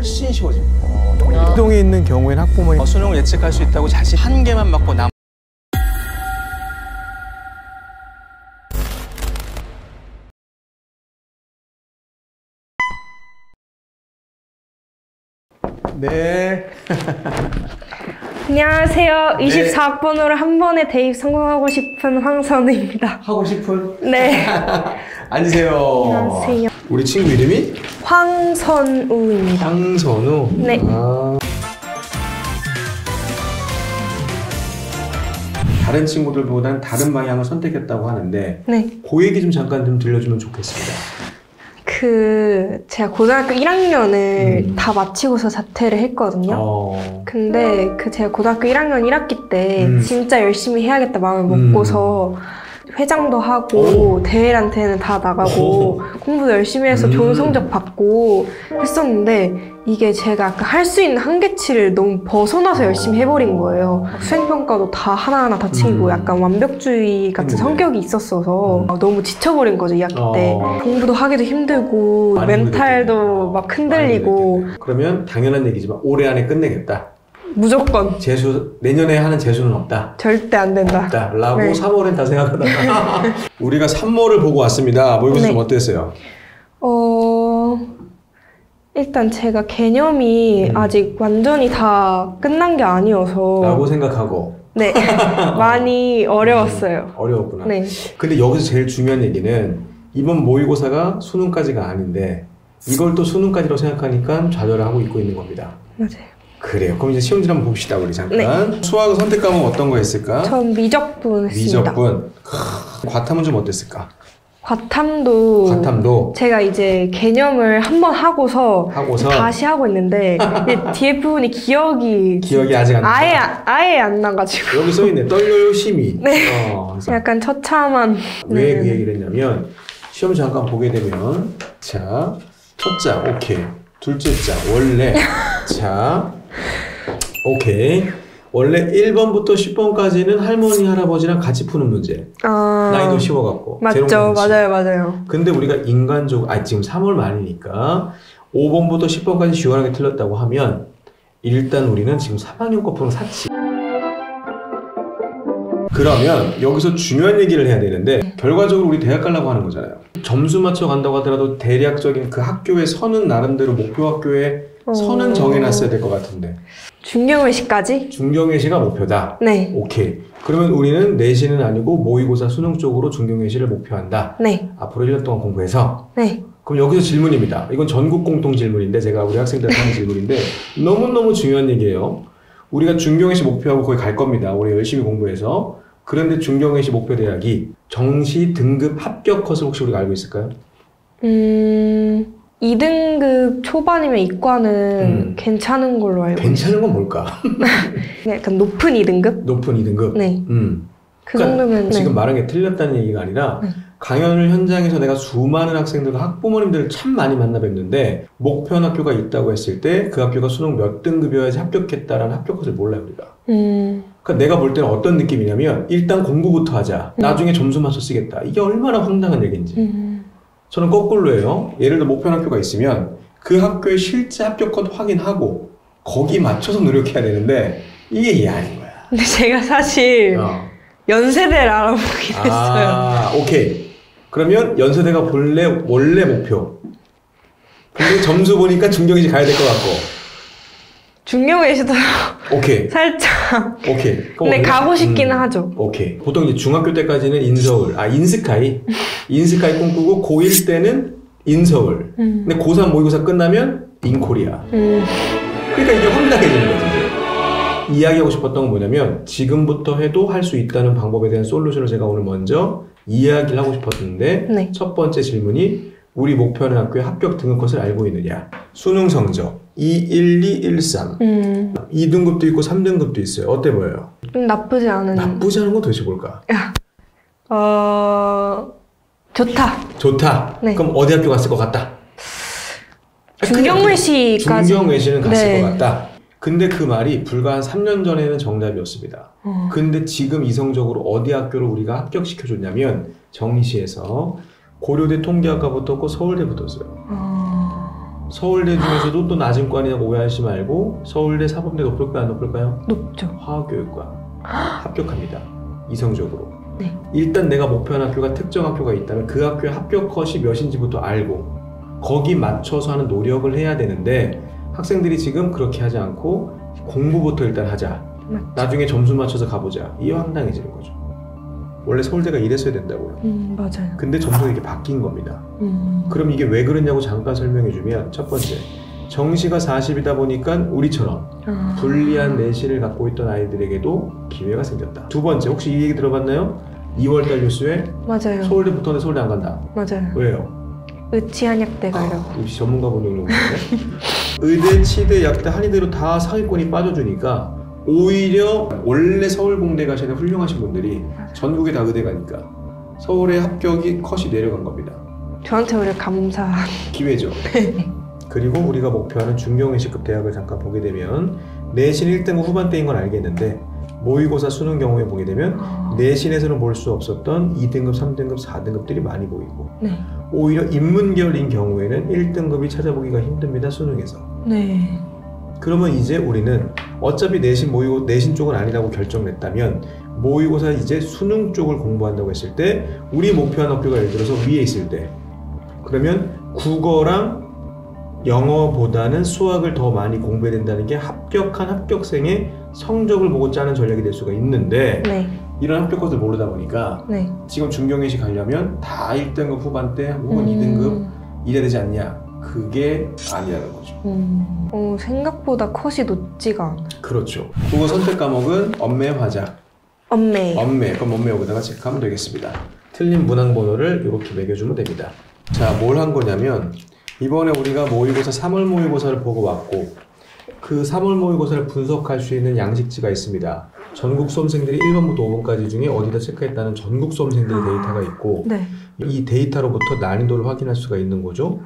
훨씬 쉬워집니다. 이동에 있는 경우에는 학부모님 수능을 예측할 수 있다고 자신 한 개만 맞고 네. 안녕하세요. 24학번으로 한 번에 대입 성공하고 싶은 황선우입니다. 하고 싶은? 네. 앉으세요. 안녕하세요. 우리 친구 이름이? 황선우입니다. 황선우? 네. 다른 친구들보단 다른 방향을 선택했다고 하는데 네. 그 얘기 좀 잠깐 좀 들려주면 좋겠습니다. 제가 고등학교 1학년을 다 마치고서 자퇴를 했거든요. 근데 제가 고등학교 1학년 1학기 때 진짜 열심히 해야겠다 마음을 먹고서 회장도 하고 대회한테는 다 나가고 공부도 열심히 해서 좋은 성적 받고 했었는데 이게 제가 할 수 있는 한계치를 너무 벗어나서 열심히 해버린 거예요. 수행평가도 다 하나하나 다 챙기고 약간 완벽주의 같은 성격이 있었어서 너무 지쳐버린 거죠, 2학기 때. 공부도 하기도 힘들고 멘탈도 막 흔들리고. 그러면 당연한 얘기지만 올해 안에 끝내겠다. 무조건. 내년에 하는 재수는 없다. 절대 안 된다. 없다. 라고 네. 3월엔 다 생각하다가 우리가 3월을 보고 왔습니다. 모의고사 좀 어땠어요? 일단 제가 개념이 아직 완전히 다 끝난 게 아니어서 라고 생각하고 네. 많이 어려웠어요. 어려웠구나. 네. 근데 여기서 제일 중요한 얘기는 이번 모의고사가 수능까지가 아닌데 이걸 또 수능까지로 생각하니까 좌절을 하고 있고 있는 겁니다. 맞아요. 그래요. 그럼 이제 시험지 한번 봅시다. 우리 잠깐. 네. 수학 선택 과목 어떤 거 했을까? 전 미적분 했습니다. 미적분. 과탐은 좀 어땠을까? 과탐도 제가 이제 개념을 한번 하고서 다시 하고 있는데 뒤에 부분이 기억이 아직 안 나. 아예 안 나가지고 여기 써있네. 떨려요 심히. 네. 약간 처참한. 왜 그 얘기를 했냐면 시험 잠깐 보게 되면 자, 첫 자 오케이, 둘째 자 원래 자 오케이. 원래 1번부터 10번까지는 할머니, 할아버지랑 같이 푸는 문제. 난이도 쉬워갖고. 맞죠. 맞아요. 근데 우리가 인간적으로, 지금 3월 말이니까 5번부터 10번까지 시원하게 틀렸다고 하면 일단 우리는 지금 3학년 거 푸는 사치. 그러면 여기서 중요한 얘기를 해야 되는데 결과적으로 우리 대학 가려고 하는 거잖아요. 점수 맞춰 간다고 하더라도 대략적인 그 학교의 선은 나름대로 목표 학교에 선은 정해놨어야 될 것 같은데 중경외시까지? 중경외시가 목표다? 네. 오케이. 그러면 우리는 내신은 아니고 모의고사 수능 쪽으로 중경외시를 목표한다? 네. 앞으로 1년 동안 공부해서? 네. 그럼 여기서 질문입니다. 이건 전국 공통 질문인데 제가 우리 학생들한테 하는 질문인데 너무너무 중요한 얘기예요. 우리가 중경외시 목표하고 거기 갈 겁니다. 우리 열심히 공부해서. 그런데 중경외시 목표 대학이 정시 등급 합격 컷을 혹시 우리가 알고 있을까요? 2등급 초반이면 이과는 괜찮은 걸로 알고 있어요. 괜찮은 건 뭘까? 약간 높은 2등급? 높은 2등급? 네. 그 그러니까 정도면 지금 말한 게 틀렸다는 얘기가 아니라 강연을 현장에서 내가 수많은 학생들과 학부모님들을 참 많이 만나 뵀는데 목표한 학교가 있다고 했을 때 그 학교가 수능 몇 등급이어야지 합격했다라는 합격 컷을 몰라요 우리가. 그러니까 내가 볼 때는 어떤 느낌이냐면 일단 공부부터 하자. 나중에 점수만 쓰겠다. 이게 얼마나 황당한 얘기인지. 저는 거꾸로예요. 예를 들어 목표한 학교가 있으면 그 학교의 실제 합격 컷 확인하고 거기 맞춰서 노력해야 되는데 이게 이해 아닌 거야. 근데 제가 사실 연세대를 알아보긴 했어요. 오케이. 그러면 연세대가 원래 목표. 근데 점수 보니까 중경외시 가야 될 것 같고. 중경외시도 오케이. 살짝. 오케이. 근데 가고 싶기는 하죠. 오케이. 보통 이제 중학교 때까지는 인서울, 인스카이 꿈꾸고 고1 때는 인서울. 근데 고3 모의고사 끝나면 인코리아. 그러니까 이게 황당해지는 거지. 이야기하고 싶었던 건 뭐냐면 지금부터 해도 할 수 있다는 방법에 대한 솔루션을 제가 오늘 먼저 이야기를 하고 싶었는데 네. 첫 번째 질문이 우리 목표하는 학교의 합격 등급 컷을 알고 있느냐. 수능 성적 21213 2등급도 있고 3등급도 있어요. 어때 보여요? 나쁘지 않은 건 도대체 뭘까? 좋다. 네. 그럼 어디 학교 갔을 것 같다? 중경외시까지. 중경외시는 갔을 것 같다. 근데 그 말이 불과 한 3년 전에는 정답이었습니다. 근데 지금 이성적으로 어디 학교를 우리가 합격시켜줬냐면 정시에서 고려대 통계학과 붙었고 서울대 붙었어요. 서울대 중에서도 또 낮은 과냐고 오해하시지 말고 서울대 사범대 높을까요? 안 높을까요? 높죠. 화학교육과 합격합니다. 이성적으로. 네. 일단 내가 목표한 학교가 특정 학교가 있다면 그 학교의 합격 컷이 몇인지부터 알고 거기 맞춰서 하는 노력을 해야 되는데 학생들이 지금 그렇게 하지 않고 공부부터 일단 하자. 맞죠. 나중에 점수 맞춰서 가보자. 이게 황당해지는 거죠. 원래 서울대가 이랬어야 된다고요. 맞아요. 근데 점수가 이렇게 바뀐 겁니다. 그럼 이게 왜 그러냐고 잠깐 설명해주면 첫 번째, 정시가 40이다 보니까 우리처럼 불리한 내신을 갖고 있던 아이들에게도 기회가 생겼다. 두 번째, 혹시 이 얘기 들어봤나요? 2월달 뉴스에 맞아요. 서울대 붙었는데 서울대 안 간다. 맞아요. 왜요? 의치 한약대가 이러고. 역시 전문가분이 오는 건데. 의대, 치대, 약대, 한의대로 다 상위권이 빠져주니까 오히려 원래 서울공대 가시는 훌륭하신 분들이 전국에 다 의대 가니까 서울의 합격이 컷이 내려간 겁니다. 저한테 오히려 감사한 기회죠. 그리고 우리가 목표하는 중경외시급 대학을 잠깐 보게 되면 내신 1등급 후반대인 건 알겠는데 모의고사 수능 경우에 보게 되면 내신에서는 볼 수 없었던 2등급, 3등급, 4등급들이 많이 보이고 네. 오히려 인문계열인 경우에는 1등급이 찾아보기가 힘듭니다. 수능에서. 네. 그러면 이제 우리는 어차피 내신 쪽은 아니라고 결정냈다면 모의고사 이제 수능 쪽을 공부한다고 했을 때 우리 목표한 학교가 예를 들어서 위에 있을 때 그러면 국어랑 영어보다는 수학을 더 많이 공부해야 된다는 게 합격한 합격생의 성적을 보고 짜는 전략이 될 수가 있는데 네. 이런 합격 것을 모르다 보니까 네. 지금 중경외시 가려면 다 1등급 후반대 혹은 2등급 이래야 되지 않냐? 그게 아니라는 거죠. 생각보다 컷이 높지가 않아요. 그렇죠. 국어 선택 과목은 엄매, 화작. 엄매. 그럼 엄매 여기다가 체크하면 되겠습니다. 틀린 문항 번호를 이렇게 매겨주면 됩니다. 자, 뭘 한 거냐면 이번에 우리가 모의고사 3월 모의고사를 보고 왔고 그 3월 모의고사를 분석할 수 있는 양식지가 있습니다. 전국 수험생들이 1번부터 5번까지 중에 어디다 체크했다는 전국 수험생들의 데이터가 있고 네. 이 데이터로부터 난이도를 확인할 수가 있는 거죠.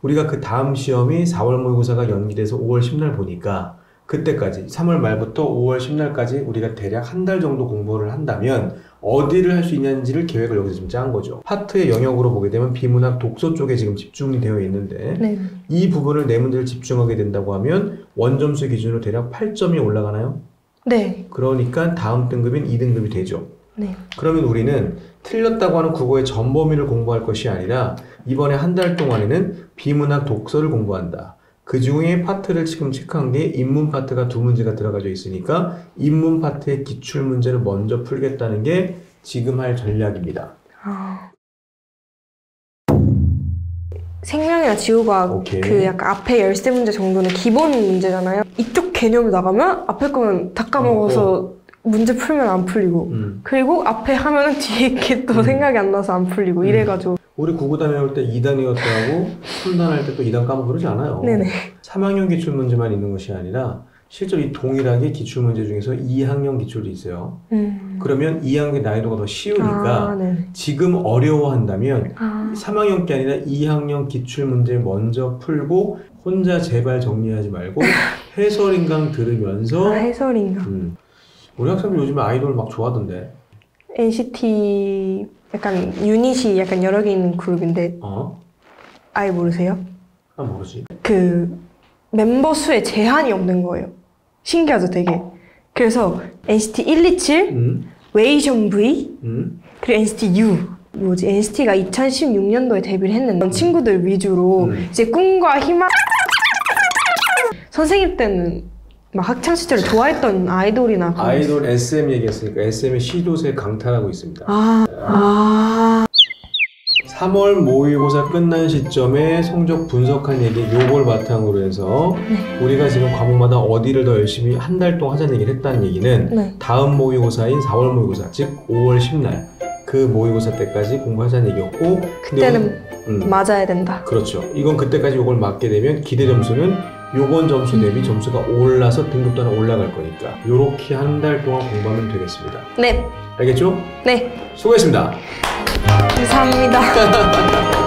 우리가 그 다음 시험이 4월 모의고사가 연기돼서 5월 10날 보니까 그때까지 3월 말부터 5월 10날까지 우리가 대략 한 달 정도 공부를 한다면 어디를 할 수 있는지를 계획을 여기서 좀 짠 거죠. 파트의 영역으로 보게 되면 비문학 독서 쪽에 지금 집중이 되어 있는데 네. 이 부분을 내 문제를 집중하게 된다고 하면 원점수 기준으로 대략 8점이 올라가나요? 네. 그러니까 다음 등급인 2등급이 되죠. 네. 그러면 우리는 틀렸다고 하는 국어의 전 범위를 공부할 것이 아니라 이번에 한 달 동안에는 비문학 독서를 공부한다. 그 중에 파트를 지금 체크한 게 인문 파트가 2문제가 들어가져 있으니까 인문 파트의 기출 문제를 먼저 풀겠다는 게 지금 할 전략입니다. 생명이나 지구과학 오케이. 그 약간 앞에 13문제 정도는 기본 문제잖아요. 이쪽 개념을 나가면 앞에 거는 다 까먹어서 문제 풀면 안 풀리고 그리고 앞에 하면은 뒤에 게 또 생각이 안 나서 안 풀리고 이래가지고 우리 9구단 해올 때 2단이었다고 3단 할 때 또 2단 까먹고 그러지 않아요. 네네. 3학년 기출문제만 있는 것이 아니라 실제로 이 동일하게 기출문제 중에서 2학년 기출도 있어요. 그러면 2학년 난이도가 더 쉬우니까 지금 어려워한다면 3학년 게 아니라 2학년 기출문제 먼저 풀고 혼자 제발 정리하지 말고 해설인강 들으면서 해설인강. 우리 학생들 요즘에 아이돌 막 좋아하던데. NCT 약간 유닛이 약간 여러 개 있는 그룹인데 아예 모르세요? 아 모르지. 그 멤버 수에 제한이 없는 거예요. 신기하죠 되게. 그래서 NCT 127, 웨이션 V, 그리고 NCT U. NCT가 2016년도에 데뷔를 했는데 친구들 위주로 이제 꿈과 희망 선생님 때는 막 학창시절을 좋아했던 아이돌이나 아이돌 SM 얘기했으니까 SM의 시도세 강탈하고 있습니다. 3월 모의고사 끝난 시점에 성적 분석한 얘기 요걸 바탕으로 해서 우리가 지금 과목마다 어디를 더 열심히 한 달 동안 하자는 얘기를 했다는 얘기는 다음 모의고사인 4월 모의고사 즉 5월 10날 그 모의고사 때까지 공부하자는 얘기였고 그때는 맞아야 된다. 그렇죠. 이건 그때까지 요걸 맞게 되면 기대 점수는 요번 점수 대비 점수가 올라서 등급도 하나 올라갈 거니까 요렇게 한 달 동안 공부하면 되겠습니다. 네. 알겠죠? 네. 수고했습니다. 감사합니다.